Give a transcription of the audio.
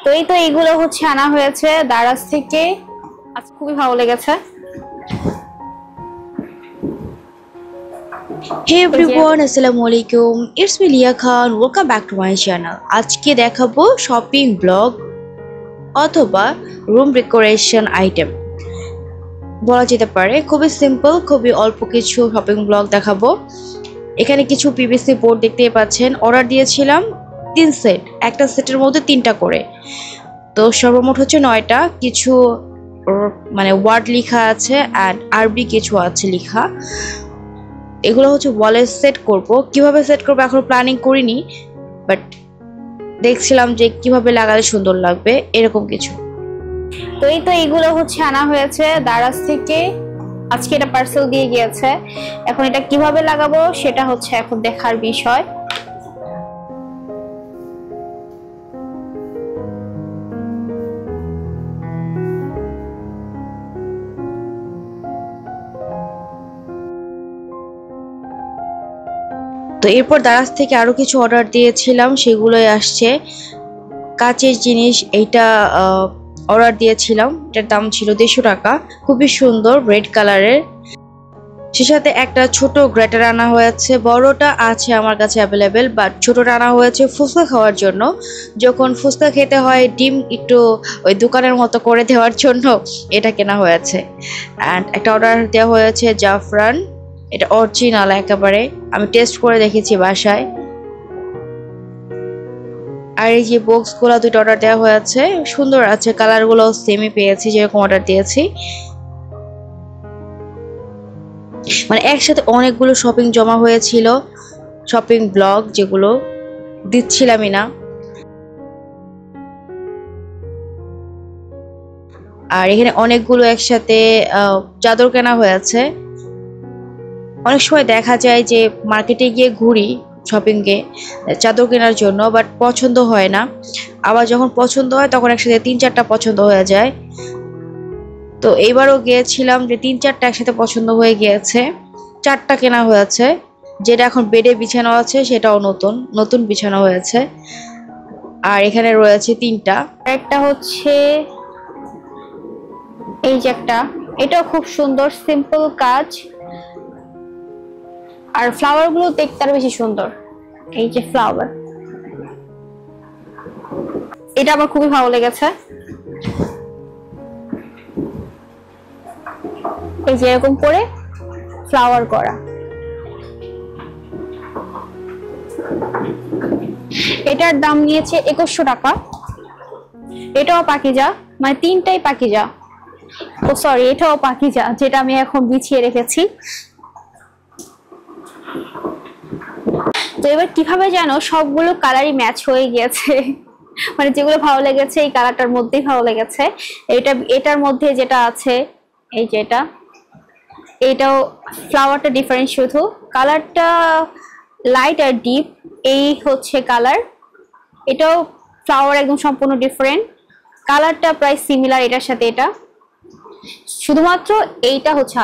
তো এই তো এইগুলো হচ্ছে আনা হয়েছে দারাজ থেকে। আজ খুবই ভালো লেগেছে। Hey everyone, Assalamualaikum. It's me Lia Khan. Welcome back to my channel. আজকে দেখাবো শপিং ব্লগ অথবা রুম ডেকোরেশন আইটেম বলা যেতে পারে। খুবই সিম্পল, খুবই অল্প কিছু শপিং ব্লগ দেখাবো। এখানে কিছু পিভিসি বোর্ড দেখতেই পাচ্ছেন। অর্ডার দিয়েছিলাম 3 সেট, একটা সেটের মধ্যে 3টা করে। তো সর্বমোট হচ্ছে 9টা। কিছু মানে ওয়ার্ড লেখা আছে অ্যান্ড আরবি কিছু আছে লেখা। এগুলো হচ্ছে ওয়ালে সেট করব। কিভাবে সেট করব এখনো প্ল্যানিং করিনি, বাট দেখছিলাম যে কিভাবে লাগালে সুন্দর লাগবে এরকম কিছু। তো এই তো এইগুলো হচ্ছে আনা হয়েছে দারাজ থেকে। আজকে এটা পার্সেল দিয়ে গিয়েছে। এখন এটা কিভাবে লাগাবো সেটা হচ্ছে এখন দেখার বিষয়। তো এরপর দারাজ থেকে আরো কিছু অর্ডার দিয়েছিলাম, সেগুলোই আসছে। কাচের জিনিস এইটা অর্ডার দিয়েছিলাম, এটার দাম ছিল 150 টাকা। খুবই সুন্দর রেড কালারের। সে সাথে একটা ছোট গ্রেটার আনা হয়েছে। বড়টা আছে আমার কাছে অ্যাভেলেবেল, বাট ছোটটা আনা হয়েছে ফুচকা খাওয়ার জন্য। যখন ফুচকা খেতে হয় ডিম একটু ওই দোকানের মতো করে দেওয়ার জন্য এটা কেনা হয়েছে। অ্যান্ড একটা অর্ডার দেওয়া হয়েছে জাফরান, এটা অরিজিনাল একেবারে। আমি টেস্ট করে দেখেছি বাসায়। আর এই যে বক্সগুলো 2টা অর্ডার দেওয়া হয়েছে, সুন্দর আছে, কালারগুলো সেমই পেয়েছি যেরকম অর্ডার দিয়েছি। মানে একসাথে অনেকগুলো শপিং জমা হয়েছিল, শপিং ব্লগ যেগুলো দিচ্ছিলামই না। আর এখানে অনেকগুলো একসাথে চাদর কেনা হয়েছে। অনেক সময় দেখা যায় যে মার্কেটে গিয়ে ঘুরি শপিংয়ে চাদর কেনার জন্য, বাট পছন্দ হয় না। আবার যখন পছন্দ হয় তখন একসাথে 3-4টা পছন্দ হয়ে যায়। তো এইবারও গিয়েছিলাম যে 3-4টা একসাথে পছন্দ হয়ে গিয়েছে। 4টা কেনা হয়েছে। যেটা এখন বেডে বিছানো আছে সেটাও নতুন নতুন বিছানো হয়েছে। আর এখানে রয়েছে 3টা। একটা হচ্ছে এই যে একটা, এটাও খুব সুন্দর, সিম্পল কাজ। আর ফ্লাওয়ার গুলো দেখতে আরো বেশি সুন্দর। এই যে ফ্লাওয়ার, এটা আমার খুবই ভালো লেগেছে। এই যে এরকম করে ফ্লাওয়ার করা, এটার দাম নিয়েছে 2100 টাকা। এটাও পাকিজা, মানে 3টাই পাকিজা। ও সরি, এটাও পাকিজা যেটা আমি এখন বিছিয়ে রেখেছি। তো এবার কিভাবে যেন সবগুলো কালারই ম্যাচ হয়ে গিয়েছে। মানে যেগুলো ভালো লেগেছে এই কালারটার মধ্যেই ভালো লেগেছে। এটার মধ্যে যেটা আছে এই যে এটাও ফ্লাওয়ারটা ডিফারেন্ট, শুধু কালারটা লাইট আর ডিপ এই হচ্ছে কালার। এটাও ফ্লাওয়ার একদম সম্পূর্ণ ডিফারেন্ট, কালারটা প্রায় সিমিলার এটার সাথে। এটা শুধুমাত্র এইটা হচ্ছে